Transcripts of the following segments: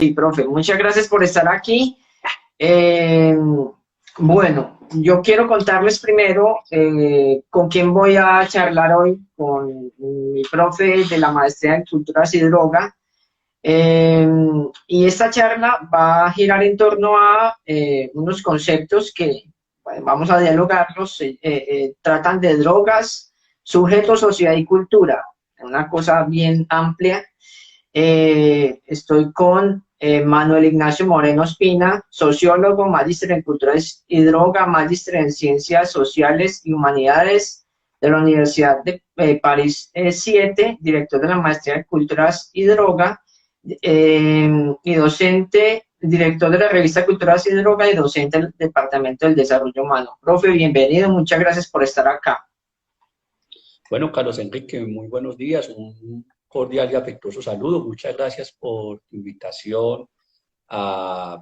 Sí, profe, muchas gracias por estar aquí. Eh, bueno, yo quiero contarles primero con quién voy a charlar hoy, con mi profe de la maestría en Culturas y Droga. Eh, y esta charla va a girar en torno a unos conceptos que bueno, vamos a dialogarlos. Tratan de drogas, sujeto, sociedad y cultura, una cosa bien amplia. Estoy con Manuel Ignacio Moreno Espina, sociólogo, magíster en Culturas y Droga, magíster en Ciencias Sociales y Humanidades de la Universidad de París 7, director de la Maestría en Culturas y Droga, y docente, director de la revista Culturas y Droga y docente del Departamento del Desarrollo Humano. Profe, bienvenido, muchas gracias por estar acá. Bueno, Carlos Enrique, muy buenos días, un cordial y afectuoso saludo. Muchas gracias por tu invitación a,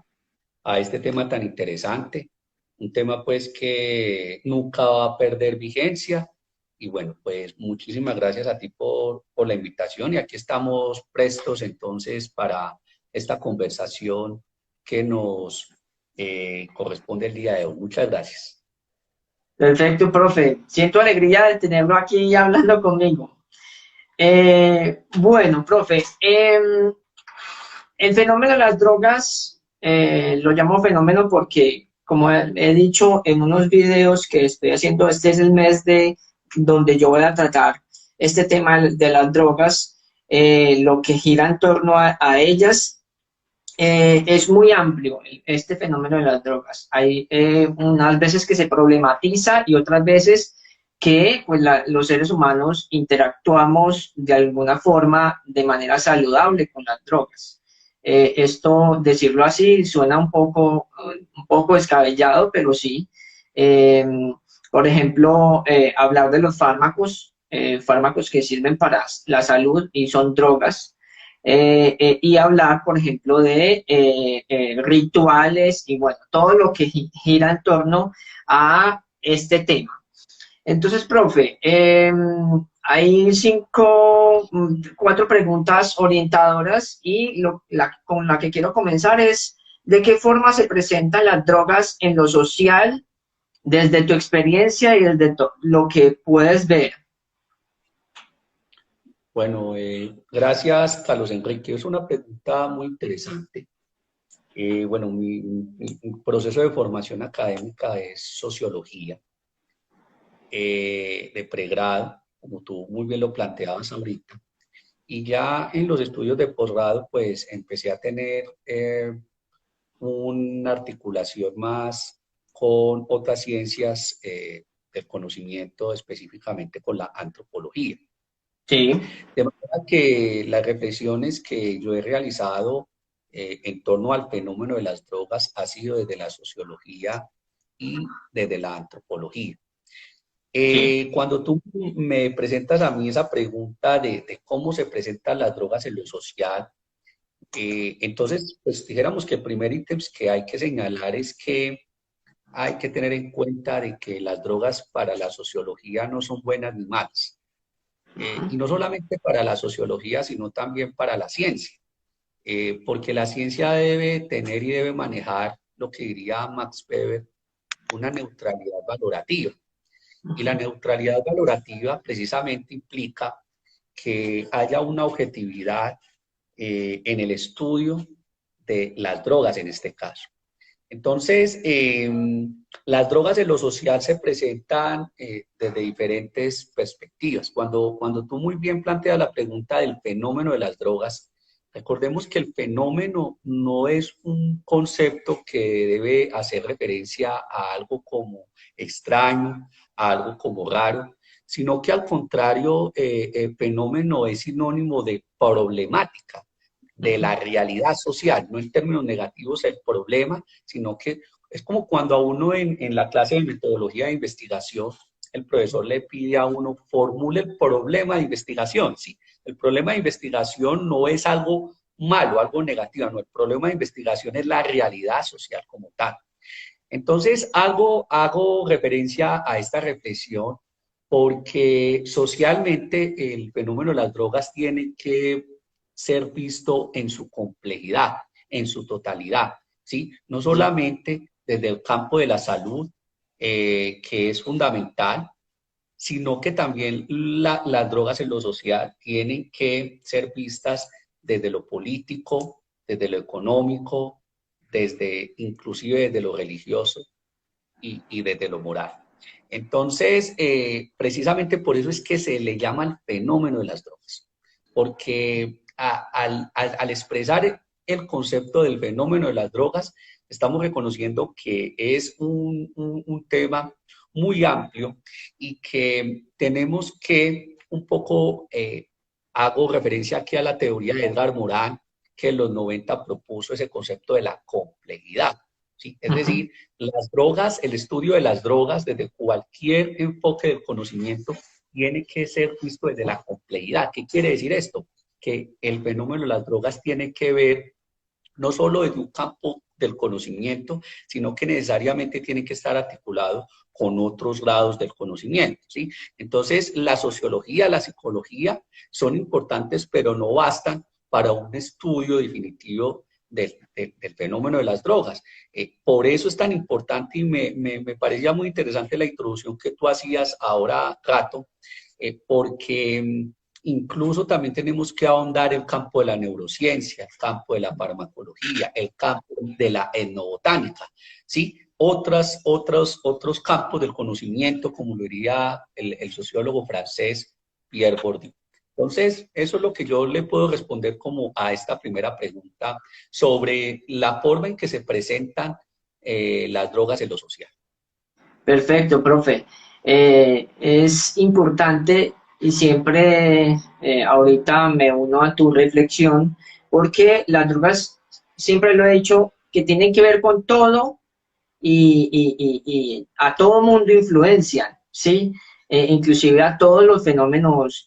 a este tema tan interesante, un tema pues que nunca va a perder vigencia. Y bueno, pues muchísimas gracias a ti por la invitación y aquí estamos prestos entonces para esta conversación que nos corresponde el día de hoy. Muchas gracias. Perfecto, profe. Siento alegría de tenerlo aquí hablando conmigo. Bueno, profe, el fenómeno de las drogas lo llamo fenómeno porque, como he dicho en unos videos que estoy haciendo, este es el mes de donde yo voy a tratar este tema de las drogas, lo que gira en torno a ellas. Es muy amplio este fenómeno de las drogas. Hay unas veces que se problematiza y otras veces que pues, los seres humanos interactuamos de alguna forma de manera saludable con las drogas. Esto, decirlo así, suena un poco descabellado, pero sí. Eh, por ejemplo, hablar de los fármacos, fármacos que sirven para la salud y son drogas, y hablar, por ejemplo, de rituales y bueno, todo lo que gira en torno a este tema. Entonces, profe, hay cuatro preguntas orientadoras y con la que quiero comenzar es, ¿de qué forma se presentan las drogas en lo social desde tu experiencia y desde lo que puedes ver? Bueno, gracias, Carlos Enrique. Es una pregunta muy interesante. Bueno, mi proceso de formación académica es sociología, de pregrado, como tú muy bien lo planteabas ahorita. Y ya en los estudios de posgrado, pues empecé a tener una articulación más con otras ciencias del conocimiento, específicamente con la antropología. Sí, De manera que las reflexiones que yo he realizado en torno al fenómeno de las drogas ha sido desde la sociología y desde la antropología. sí. Cuando tú me presentas a mí esa pregunta de cómo se presentan las drogas en lo social, entonces, pues dijéramos que el primer ítem que hay que señalar es que hay que tener en cuenta de que las drogas para la sociología no son buenas ni malas. Y no solamente para la sociología, sino también para la ciencia, porque la ciencia debe tener y debe manejar lo que diría Max Weber, una neutralidad valorativa. Y la neutralidad valorativa precisamente implica que haya una objetividad en el estudio de las drogas en este caso. Entonces, las drogas en lo social se presentan desde diferentes perspectivas. Cuando tú muy bien planteas la pregunta del fenómeno de las drogas, recordemos que el fenómeno no es un concepto que debe hacer referencia a algo como extraño, a algo como raro, sino que al contrario, el fenómeno es sinónimo de problemática de la realidad social, no en términos negativos el problema, sino que es como cuando a uno en la clase de metodología de investigación, el profesor le pide a uno formule el problema de investigación. Sí, el problema de investigación no es algo malo, algo negativo, no, el problema de investigación es la realidad social como tal. Entonces, hago referencia a esta reflexión porque socialmente el fenómeno de las drogas tiene que ser visto en su complejidad, en su totalidad, ¿sí? No solamente desde el campo de la salud, que es fundamental, sino que también las drogas en lo social tienen que ser vistas desde lo político, desde lo económico, desde inclusive desde lo religioso y desde lo moral. Entonces, precisamente por eso es que se le llama el fenómeno de las drogas, porque al expresar el concepto del fenómeno de las drogas, estamos reconociendo que es un tema muy amplio y que tenemos que un poco, hago referencia aquí a la teoría de Edgar Morin, que en los 90 propuso ese concepto de la complejidad, ¿sí? Es Ajá. decir, las drogas, el estudio de las drogas desde cualquier enfoque del conocimiento tiene que ser visto desde la complejidad. ¿Qué quiere decir esto? Que el fenómeno de las drogas tiene que ver no solo desde un campo del conocimiento, sino que necesariamente tiene que estar articulado con otros grados del conocimiento, ¿sí? Entonces, la sociología, la psicología son importantes, pero no bastan para un estudio definitivo del fenómeno de las drogas. Por eso es tan importante y me parecía muy interesante la introducción que tú hacías ahora, Rato, porque incluso también tenemos que ahondar el campo de la neurociencia, el campo de la farmacología, el campo de la etnobotánica, ¿sí? Otros campos del conocimiento, como lo diría el sociólogo francés Pierre Bourdieu. Entonces, eso es lo que yo le puedo responder como a esta primera pregunta sobre la forma en que se presentan las drogas en lo social. Perfecto, profe. Es importante y siempre ahorita me uno a tu reflexión porque las drogas, siempre lo he dicho, que tienen que ver con todo y a todo mundo influencian, ¿sí? Inclusive a todos los fenómenos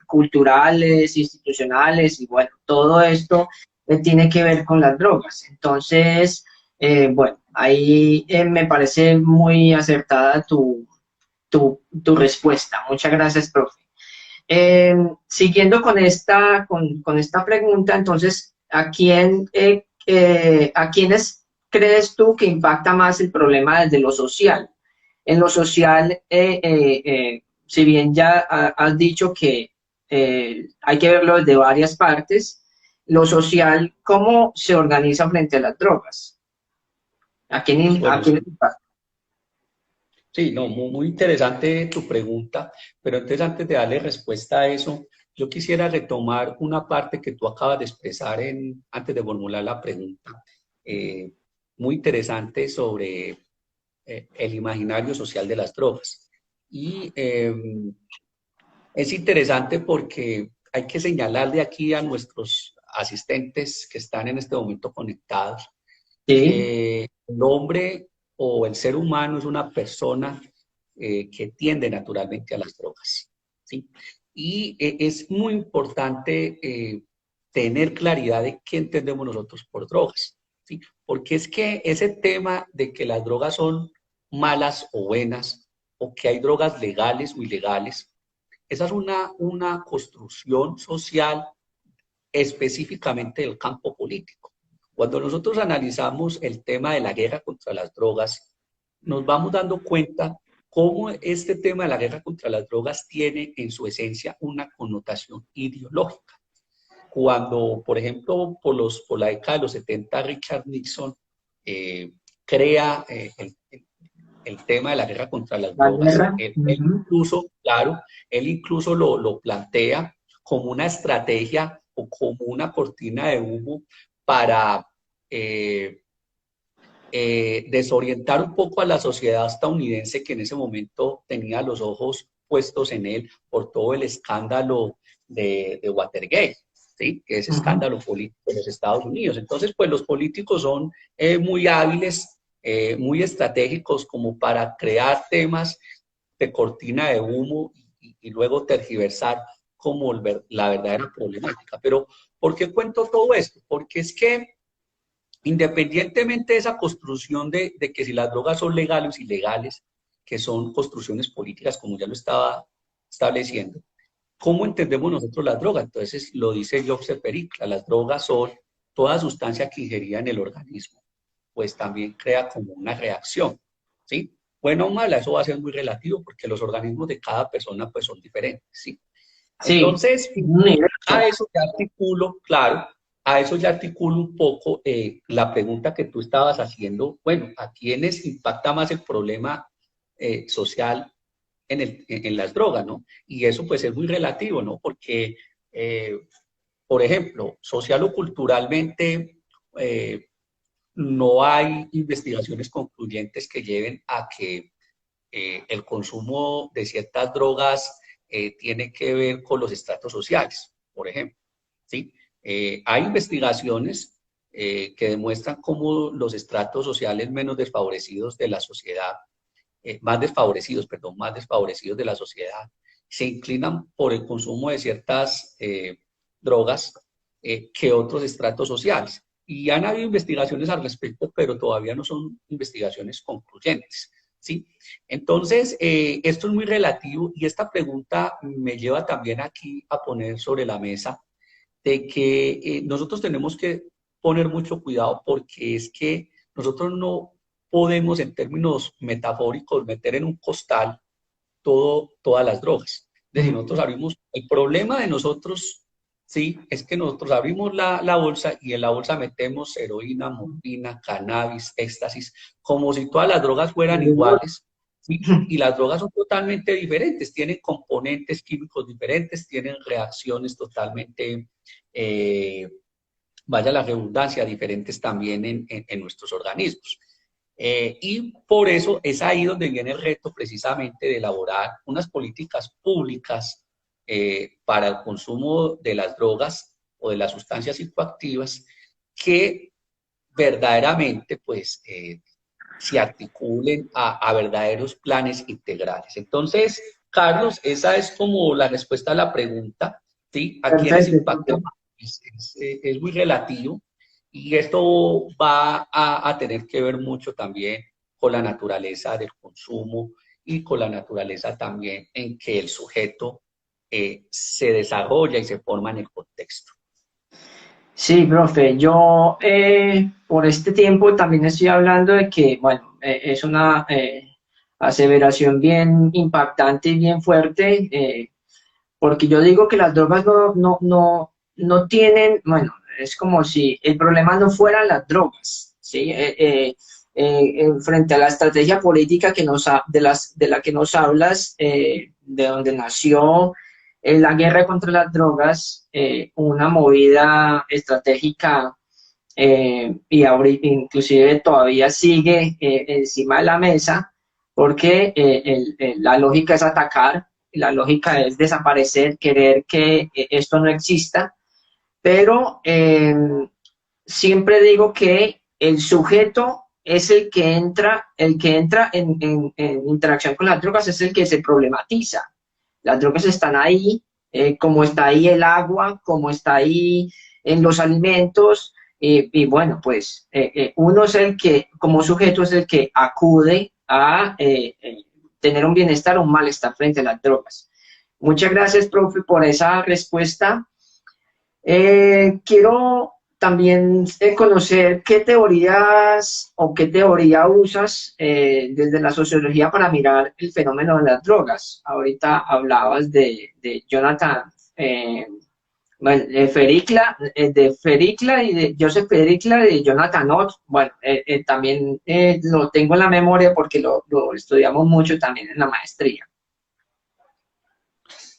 culturales, institucionales y bueno, todo esto tiene que ver con las drogas. Entonces, bueno, ahí me parece muy acertada tu respuesta. Muchas gracias, profe. Siguiendo con esta pregunta, entonces, ¿a quiénes crees tú que impacta más el problema desde lo social? En lo social, si bien ya has dicho que hay que verlo desde varias partes, lo social, ¿cómo se organiza frente a las drogas? ¿A Bueno, quién impacta? sí, no, muy interesante tu pregunta, pero entonces antes de darle respuesta a eso, yo quisiera retomar una parte que tú acabas de expresar antes de formular la pregunta, eh, muy interesante sobre el imaginario social de las drogas. Y es interesante porque hay que señalarle aquí a nuestros asistentes que están en este momento conectados Sí, que el hombre o el ser humano es una persona que tiende naturalmente a las drogas, ¿sí? Y es muy importante tener claridad de qué entendemos nosotros por drogas, ¿sí? Porque es que ese tema de que las drogas son malas o buenas, o que hay drogas legales o ilegales, esa es una construcción social específicamente del campo político. Cuando nosotros analizamos el tema de la guerra contra las drogas, nos vamos dando cuenta cómo este tema de la guerra contra las drogas tiene en su esencia una connotación ideológica. Cuando, por ejemplo, por la década de los 70, Richard Nixon eh, crea el tema de la guerra contra las la drogas, guerra. él incluso, claro, él incluso lo plantea como una estrategia o como una cortina de humo para eh, desorientar un poco a la sociedad estadounidense que en ese momento tenía los ojos puestos en él por todo el escándalo de Watergate, ¿sí? Que es escándalo político en los Estados Unidos. Entonces, pues los políticos son muy hábiles, muy estratégicos como para crear temas de cortina de humo y luego tergiversar como la verdadera problemática. Pero, ¿por qué cuento todo esto? Porque es que independientemente de esa construcción de que si las drogas son legales o ilegales, que son construcciones políticas, como ya lo estaba estableciendo, ¿cómo entendemos nosotros las drogas? Entonces lo dice Joseph Pericla, las drogas son toda sustancia que ingería en el organismo, pues también crea como una reacción, ¿sí? Bueno o mala, eso va a ser muy relativo porque los organismos de cada persona pues son diferentes, ¿sí? Sí, Entonces, a eso ya articulo, claro, a eso ya articulo un poco la pregunta que tú estabas haciendo, bueno, ¿a quiénes impacta más el problema social en las drogas, ¿no? Y eso pues es muy relativo, ¿no? Porque, eh, por ejemplo, social o culturalmente, eh, no hay investigaciones concluyentes que lleven a que el consumo de ciertas drogas tiene que ver con los estratos sociales, por ejemplo. ¿Sí? Hay investigaciones que demuestran cómo los estratos sociales menos desfavorecidos de la sociedad, más desfavorecidos de la sociedad, se inclinan por el consumo de ciertas drogas que otros estratos sociales. Y han habido investigaciones al respecto, pero todavía no son investigaciones concluyentes. ¿Sí? Entonces, esto es muy relativo y esta pregunta me lleva también aquí a poner sobre la mesa de que nosotros tenemos que poner mucho cuidado porque es que nosotros no podemos en términos metafóricos meter en un costal todas las drogas. Es decir, nosotros abrimos, el problema de nosotros, sí, es que nosotros abrimos la bolsa y en la bolsa metemos heroína, morfina, cannabis, éxtasis, como si todas las drogas fueran iguales, ¿sí? Y las drogas son totalmente diferentes, tienen componentes químicos diferentes, tienen reacciones totalmente, eh, vaya la redundancia, diferentes también en nuestros organismos. Y por eso es ahí donde viene el reto precisamente de elaborar unas políticas públicas para el consumo de las drogas o de las sustancias psicoactivas que verdaderamente pues se articulen a verdaderos planes integrales. Entonces, Carlos, esa es como la respuesta a la pregunta, ¿sí? ¿A quiénes impacta perfecto. más? Es muy relativo y esto va a tener que ver mucho también con la naturaleza del consumo y con la naturaleza también en que el sujeto se desarrolla y se forma en el contexto. Sí, profe, yo por este tiempo también estoy hablando de que, bueno, es una aseveración bien impactante y bien fuerte, porque yo digo que las drogas no tienen, bueno, es como si el problema no fueran las drogas, ¿sí? Frente a la estrategia política que de la que nos hablas, de donde nació la guerra contra las drogas, una movida estratégica y ahorita inclusive todavía sigue encima de la mesa porque la lógica es atacar, la lógica es desaparecer, querer que esto no exista, pero siempre digo que el sujeto es el que entra en interacción con las drogas es el que se problematiza. Las drogas están ahí, como está ahí el agua, como está ahí en los alimentos, y bueno, pues uno es el que, como sujeto, es el que acude a tener un bienestar o un malestar frente a las drogas. Muchas gracias, profe, por esa respuesta. Quiero también conocer qué teorías o qué teoría usas desde la sociología para mirar el fenómeno de las drogas. Ahorita hablabas de Jonathan bueno, de Fericla y de Joseph Fericla de Jonathan Ott. Bueno, también lo tengo en la memoria porque lo estudiamos mucho también en la maestría.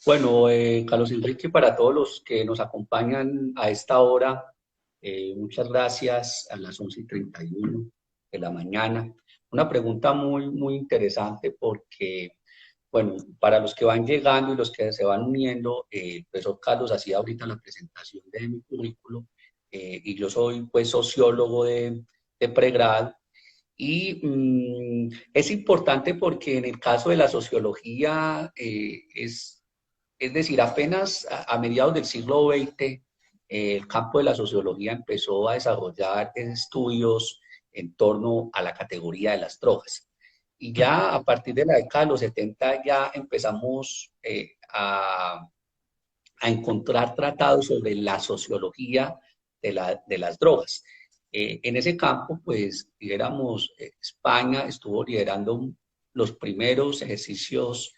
Bueno, Carlos Enrique, para todos los que nos acompañan a esta hora, muchas gracias a las 11:31 de la mañana. Una pregunta muy, muy interesante porque, bueno, para los que van llegando y los que se van uniendo, el profesor Carlos hacía ahorita la presentación de mi currículo y yo soy pues sociólogo de pregrado y es importante porque en el caso de la sociología es decir, apenas a mediados del siglo XX, el campo de la sociología empezó a desarrollar estudios en torno a la categoría de las drogas. Y ya a partir de la década de los 70 ya empezamos a encontrar tratados sobre la sociología de las drogas. En ese campo, pues, dijéramos, España estuvo liderando los primeros ejercicios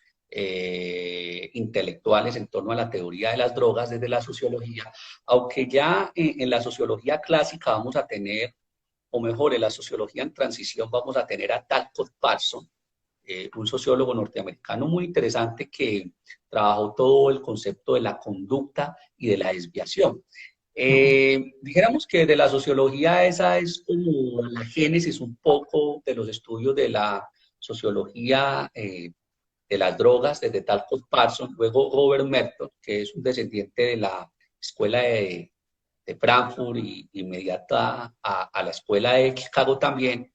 intelectuales en torno a la teoría de las drogas desde la sociología, aunque ya en la sociología clásica vamos a tener, o mejor, en la sociología en transición vamos a tener a Talcott Parsons, un sociólogo norteamericano muy interesante que trabajó todo el concepto de la conducta y de la desviación. Dijéramos que de la sociología esa es como la génesis un poco de los estudios de la sociología de las drogas, desde Talcott Parsons, luego Robert Merton, que es un descendiente de la escuela de Frankfurt y inmediata a la escuela de Chicago también,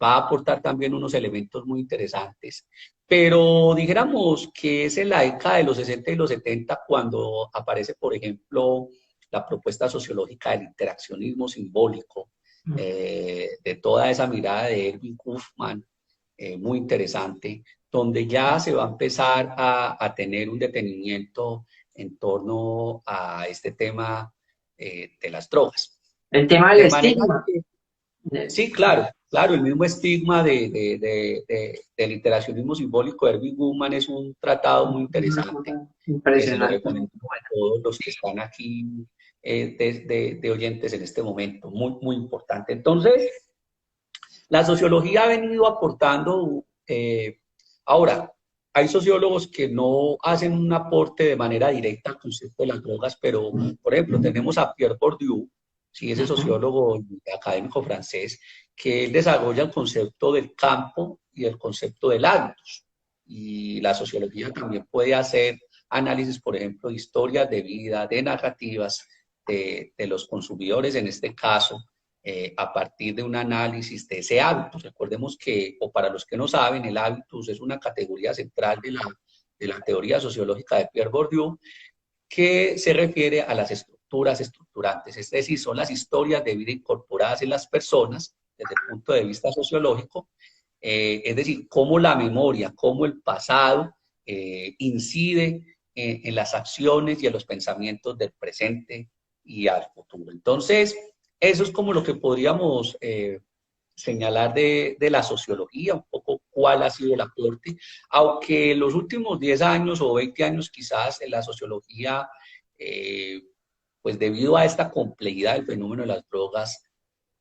va a aportar también unos elementos muy interesantes. Pero dijéramos que es en la década de los 60 y los 70 cuando aparece, por ejemplo, la propuesta sociológica del interaccionismo simbólico, de toda esa mirada de Erving Goffman, muy interesante, donde ya se va a empezar a tener un detenimiento en torno a este tema de las drogas. El tema del De manera estigma. que, sí, claro, claro, el mismo estigma del interaccionismo simbólico de Erving Goffman es un tratado muy Una interesante cosa que se lo impresionante. recomiendo a todos los que están aquí de oyentes en este momento, muy, muy importante. Entonces, la sociología ha venido aportando, ahora, hay sociólogos que no hacen un aporte de manera directa al concepto de las drogas, pero, por ejemplo, tenemos a Pierre Bourdieu, sí, ese sociólogo académico francés, que él desarrolla el concepto del campo y el concepto del hábitos. Y la sociología también puede hacer análisis, por ejemplo, de historias de vida, de narrativas de los consumidores, en este caso, a partir de un análisis de ese hábitus. Recordemos que, o para los que no saben, el hábitus es una categoría central de la teoría sociológica de Pierre Bourdieu, que se refiere a las estructuras estructurantes, es decir, son las historias de vida incorporadas en las personas desde el punto de vista sociológico, es decir, cómo la memoria, cómo el pasado incide en las acciones y en los pensamientos del presente y al futuro. Entonces, eso es como lo que podríamos señalar de la sociología, un poco cuál ha sido el aporte, aunque en los últimos 10 años o 20 años quizás en la sociología, pues debido a esta complejidad del fenómeno de las drogas,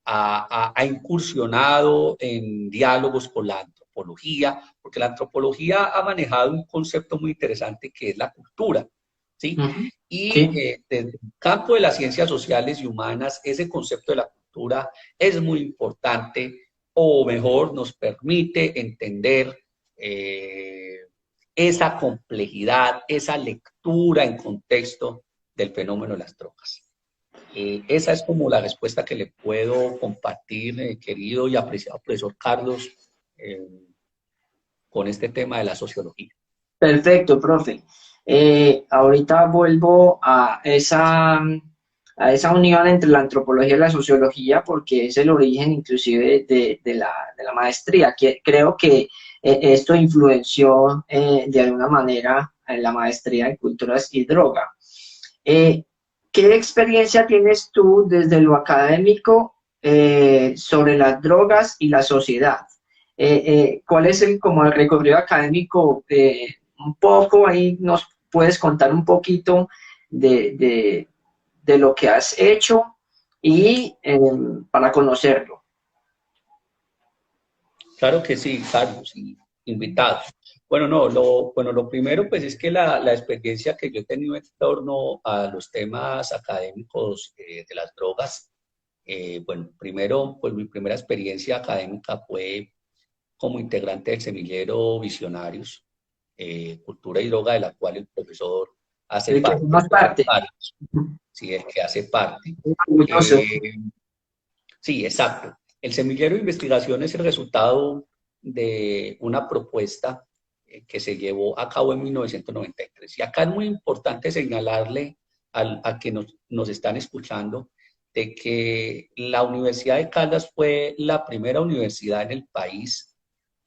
ha incursionado en diálogos con la antropología, porque la antropología ha manejado un concepto muy interesante que es la cultura, ¿sí? Y Sí. desde el campo de las ciencias sociales y humanas, ese concepto de la cultura es muy importante, o mejor, nos permite entender esa complejidad, esa lectura en contexto del fenómeno de las drogas. Esa es como la respuesta que le puedo compartir, querido y apreciado profesor Carlos, eh, con este tema de la sociología. Perfecto, profe. Ahorita vuelvo a esa unión entre la antropología y la sociología porque es el origen inclusive de la maestría. Creo que esto influenció de alguna manera en la maestría en culturas y droga. Eh, ¿Qué experiencia tienes tú desde lo académico sobre las drogas y la sociedad? ¿Cuál es como el recorrido académico? Un poco ahí nos puedes contar un poquito de, de, de lo que has hecho y para conocerlo. Claro que sí, Carlos, y invitados. Bueno, no, lo primero pues es que la experiencia que yo he tenido en torno a los temas académicos de las drogas, bueno, primero, pues mi primera experiencia académica fue como integrante del semillero Visionarios, Cultura y Droga, de la cual el profesor hace El que parte, el hacemos profesor parte. Carlos, sí, el que hace parte. Orgulloso. Eh, sí, exacto. El semillero de investigación es el resultado de una propuesta que se llevó a cabo en 1993. Y acá es muy importante señalarle a que nos están escuchando de que la Universidad de Caldas fue la primera universidad en el país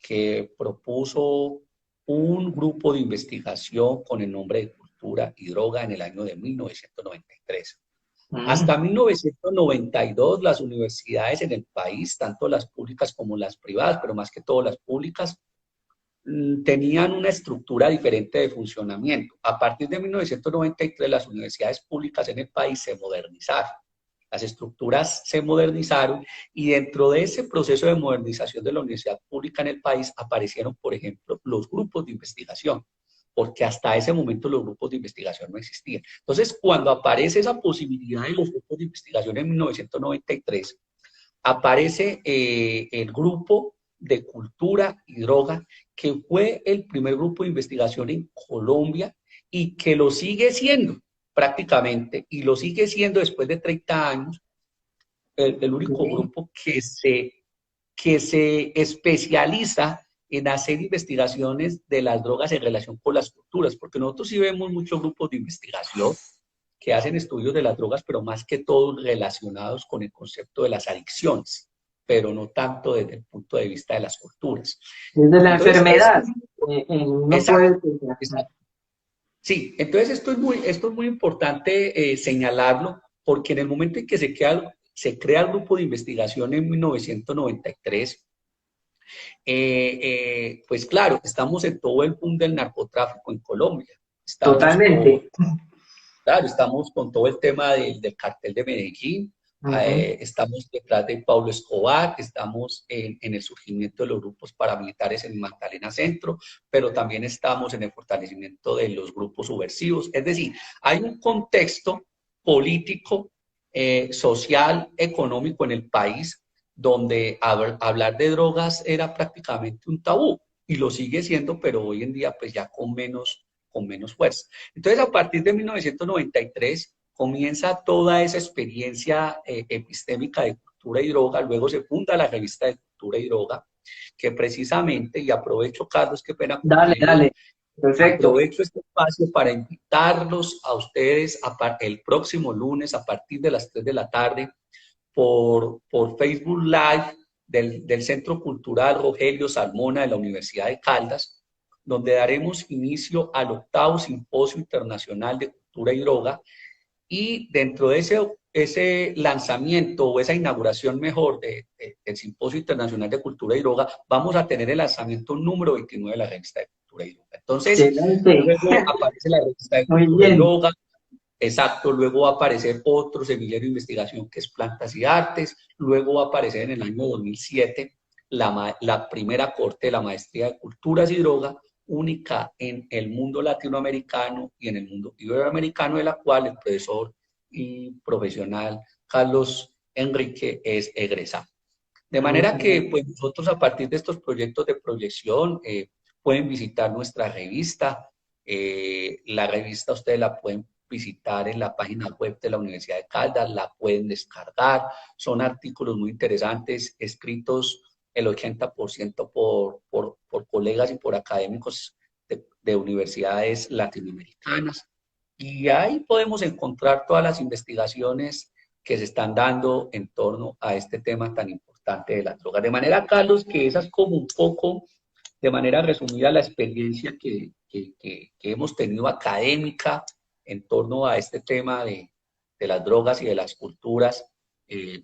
que propuso un grupo de investigación con el nombre de Cultura y Droga en el año de 1993. Mm. Hasta 1992, las universidades en el país, tanto las públicas como las privadas, pero más que todo las públicas, tenían una estructura diferente de funcionamiento. A partir de 1993, las universidades públicas en el país se modernizaron. Las estructuras se modernizaron y dentro de ese proceso de modernización de la universidad pública en el país aparecieron, por ejemplo, los grupos de investigación, porque hasta ese momento los grupos de investigación no existían. Entonces, cuando aparece esa posibilidad de los grupos de investigación en 1993, aparece el grupo de cultura y droga, que fue el primer grupo de investigación en Colombia y que lo sigue siendo prácticamente, y lo sigue siendo después de 30 años, el único Sí. grupo que se especializa en hacer investigaciones de las drogas en relación con las culturas, porque nosotros sí vemos muchos grupos de investigación que hacen estudios de las drogas, pero más que todo relacionados con el concepto de las adicciones, pero no tanto desde el punto de vista de las culturas. Desde la Entonces, enfermedad, uno exacto, puede pensar. exacto. Sí, entonces esto es muy importante señalarlo, porque en el momento en que se crea el grupo de investigación en 1993, pues claro, estamos en todo el boom del narcotráfico en Colombia. Estamos con, Totalmente. claro, estamos con todo el tema del cartel de Medellín, Ujú. estamos detrás de Pablo Escobar, estamos en el surgimiento de los grupos paramilitares en Magdalena Centro, pero también estamos en el fortalecimiento de los grupos subversivos. Es decir, hay un contexto político, social, económico en el país donde hablar de drogas era prácticamente un tabú y lo sigue siendo, pero hoy en día pues ya con menos fuerza. Entonces, a partir de 1993 comienza toda esa experiencia epistémica de cultura y droga, luego se funda la revista de cultura y droga, que precisamente, y aprovecho, Carlos, qué pena Dale, contigo, dale. Perfecto. aprovecho este espacio para invitarlos a ustedes el próximo lunes a partir de las 3 de la tarde por Facebook Live del Centro Cultural Rogelio Salmona de la Universidad de Caldas, donde daremos inicio al 8º Simposio Internacional de Cultura y Droga, y dentro de ese lanzamiento o esa inauguración mejor del Simposio Internacional de Cultura y Droga, vamos a tener el lanzamiento número 29 de la revista de Cultura y Droga. Entonces, Excelente. luego aparece la revista de Muy Cultura y bien. Droga. Exacto, luego va a aparecer otro semillero de investigación que es Plantas y Artes, luego va a aparecer en el año 2007 la primera corte de la maestría de Culturas y Droga, única en el mundo latinoamericano y en el mundo iberoamericano, de la cual el profesor y profesional Carlos Enrique es egresado. De manera que pues, nosotros a partir de estos proyectos de proyección pueden visitar nuestra revista. La revista ustedes la pueden visitar en la página web de la Universidad de Caldas, la pueden descargar. Son artículos muy interesantes, escritos el 80% por colegas y por académicos de universidades latinoamericanas. Y ahí podemos encontrar todas las investigaciones que se están dando en torno a este tema tan importante de las drogas. De manera, Carlos, que esa es como un poco, de manera resumida, la experiencia que hemos tenido académica en torno a este tema de las drogas y de las culturas, eh,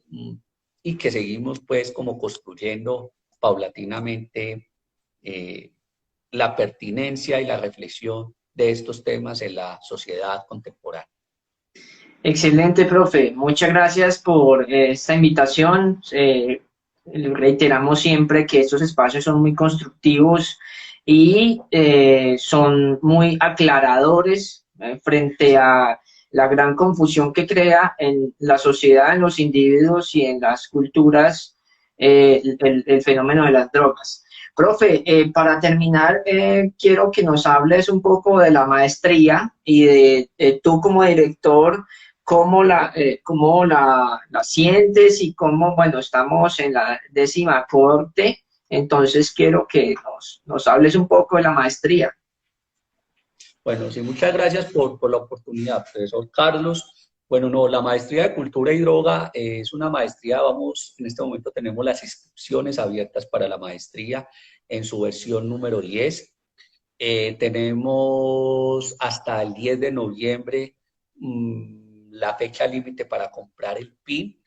y que seguimos pues como construyendo paulatinamente eh, la pertinencia y la reflexión de estos temas en la sociedad contemporánea. Excelente, profe. Muchas gracias por esta invitación. Reiteramos siempre que estos espacios son muy constructivos y son muy aclaradores frente a la gran confusión que crea en la sociedad, en los individuos y en las culturas el fenómeno de las drogas. Profe, para terminar, quiero que nos hables un poco de la maestría y de tú como director cómo la sientes y cómo, bueno, estamos en la 10ª corte, entonces quiero que nos hables un poco de la maestría. Bueno, sí, muchas gracias por la oportunidad, profesor Carlos. Bueno, no, la maestría de cultura y droga es una maestría, vamos, en este momento tenemos las inscripciones abiertas para la maestría en su versión número 10. Tenemos hasta el 10 de noviembre la fecha límite para comprar el PIN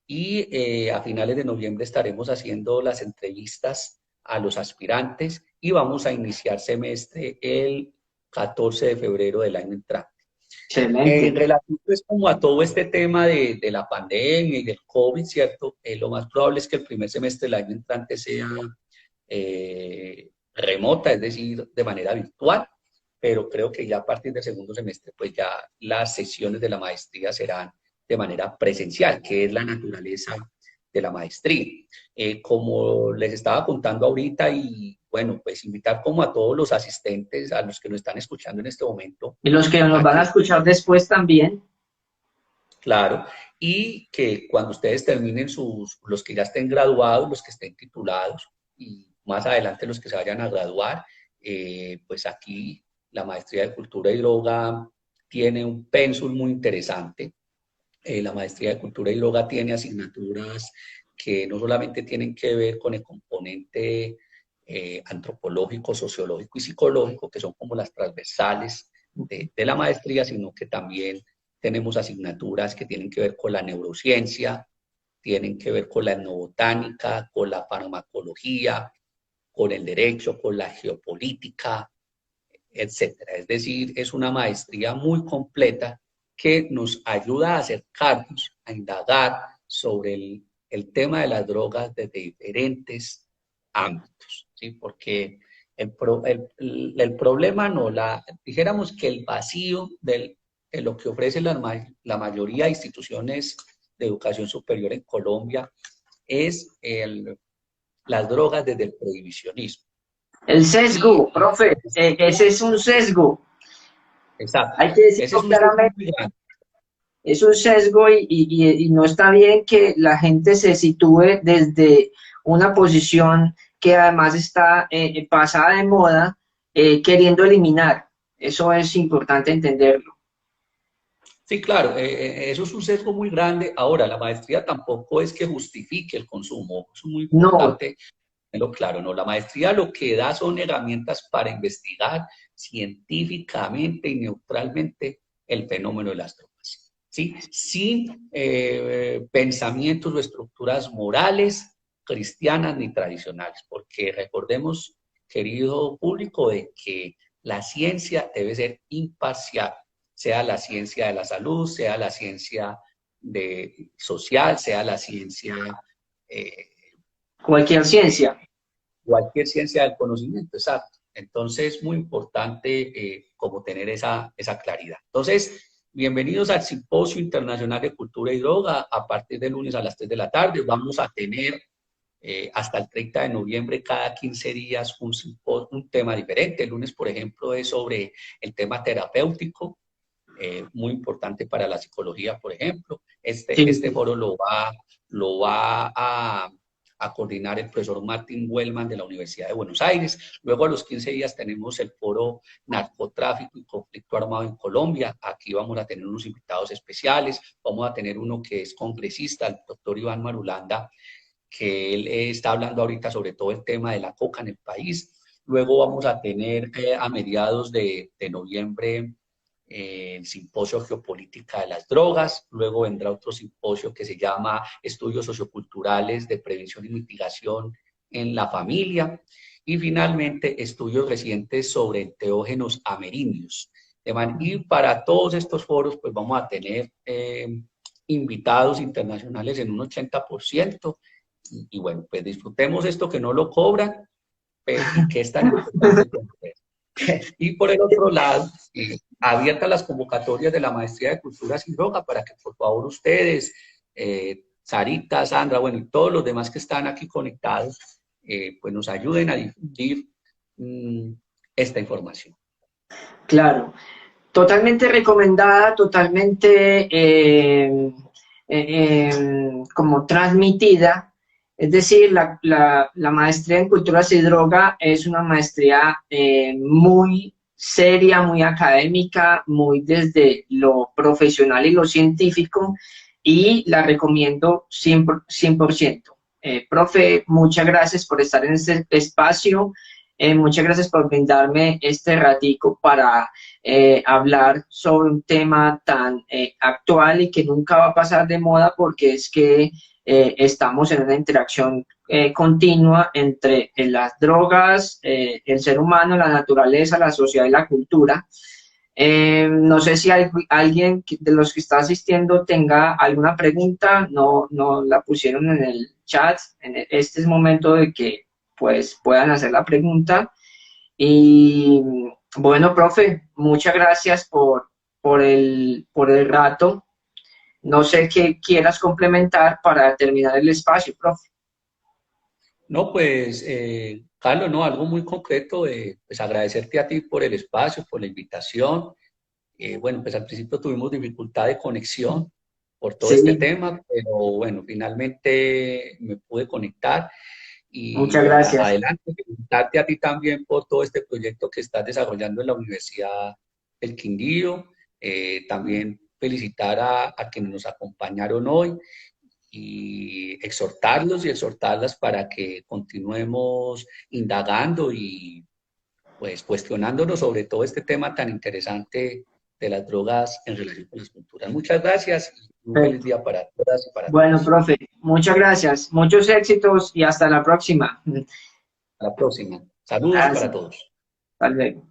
y a finales de noviembre estaremos haciendo las entrevistas a los aspirantes y vamos a iniciar semestre el 14 de febrero del año entrante. En Excelente. relación pues, como a todo este tema de la pandemia y del COVID, ¿cierto? Lo más probable es que el primer semestre del año entrante sea remota, es decir, de manera virtual, pero creo que ya a partir del segundo semestre, pues ya las sesiones de la maestría serán de manera presencial, que es la naturaleza de la maestría. Como les estaba contando ahorita y bueno, pues invitar como a todos los asistentes, a los que nos están escuchando en este momento, Y los que nos a van a que, escuchar después también. claro, y que cuando ustedes terminen los que ya estén graduados, los que estén titulados y más adelante los que se vayan a graduar, pues aquí la maestría de Cultura y Droga tiene un pénsul muy interesante. La maestría de Cultura y Droga tiene asignaturas que no solamente tienen que ver con el componente antropológico, sociológico y psicológico, que son como las transversales de la maestría, sino que también tenemos asignaturas que tienen que ver con la neurociencia, tienen que ver con la etnobotánica, con la farmacología, con el derecho, con la geopolítica, etcétera. Es decir, es una maestría muy completa que nos ayuda a acercarnos, a indagar sobre el tema de las drogas desde diferentes ámbitos, ¿sí? Porque el problema no, dijéramos que el vacío de lo que ofrece la mayoría de instituciones de educación superior en Colombia es las drogas desde el prohibicionismo. El Y, sesgo, profe, ese es un sesgo. exacto, Hay que ese decirlo es un sesgo claramente. muy grande. Es un sesgo y no está bien que la gente se sitúe desde una posición que además está pasada de moda, queriendo eliminar. Eso es importante entenderlo. Sí, claro, eso es un sesgo muy grande. Ahora, la maestría tampoco es que justifique el consumo, eso es muy No, importante tenerlo claro, ¿no? La maestría lo que da son herramientas para investigar científicamente y neutralmente el fenómeno de las drogas, ¿sí? Sin pensamientos o estructuras morales, cristianas ni tradicionales, porque recordemos, querido público, de que la ciencia debe ser imparcial, sea la ciencia de la salud, sea la ciencia social, sea la ciencia, eh, cualquier ciencia. cualquier ciencia del conocimiento, exacto. Entonces, muy importante como tener esa claridad. Entonces, bienvenidos al Simposio Internacional de Cultura y Droga. A partir de lunes a las 3 de la tarde vamos a tener hasta el 30 de noviembre, cada 15 días, un tema diferente. El lunes, por ejemplo, es sobre el tema terapéutico. Muy importante para la psicología, por ejemplo. Sí. Este foro lo va a coordinar el profesor Martin Wellman de la Universidad de Buenos Aires. Luego a los 15 días tenemos el foro Narcotráfico y Conflicto Armado en Colombia. Aquí vamos a tener unos invitados especiales. Vamos a tener uno que es congresista, el doctor Iván Marulanda, que él está hablando ahorita sobre todo el tema de la coca en el país. Luego vamos a tener a mediados de noviembre el simposio Geopolítica de las Drogas, luego vendrá otro simposio que se llama Estudios Socioculturales de Prevención y Mitigación en la Familia, y finalmente estudios recientes sobre enteógenos amerindios. Y para todos estos foros, pues vamos a tener invitados internacionales en un 80%, y bueno, pues disfrutemos esto que no lo cobran, y que es tan importante conocer. Y por el otro lado, abiertas las convocatorias de la Maestría de Culturas y Droga para que por favor ustedes, Sarita, Sandra, bueno, y todos los demás que están aquí conectados, pues nos ayuden a difundir esta información. Claro, totalmente recomendada, totalmente como transmitida. Es decir, la maestría en culturas y droga es una maestría muy seria, muy académica, muy desde lo profesional y lo científico, y la recomiendo 100%. Profe, muchas gracias por estar en este espacio. Muchas gracias por brindarme este ratico para hablar sobre un tema tan actual y que nunca va a pasar de moda porque es que estamos en una interacción continua entre las drogas, el ser humano, la naturaleza, la sociedad y la cultura. No sé si alguien de los que está asistiendo tenga alguna pregunta, no la pusieron en el chat. Este es momento de que pues puedan hacer la pregunta. Y bueno, profe, muchas gracias por el rato. No sé qué quieras complementar para terminar el espacio, profe. No, pues, Carlos, no, algo muy concreto, pues agradecerte a ti por el espacio, por la invitación. Bueno, pues al principio tuvimos dificultad de conexión por todo este Sí, tema, pero bueno, finalmente me pude conectar muchas y gracias. adelante, felicitarte a ti también por todo este proyecto que estás desarrollando en la Universidad del Quindío. También felicitar a quienes nos acompañaron hoy y exhortarlos y exhortarlas para que continuemos indagando y pues cuestionándonos sobre todo este tema tan interesante de las drogas en relación con las culturas. Muchas gracias y un feliz Perfecto. día para todas y para Bueno, todos. profe, muchas gracias. Muchos éxitos y hasta la próxima. Hasta la próxima. Saludos para Gracias. todos. Hasta luego.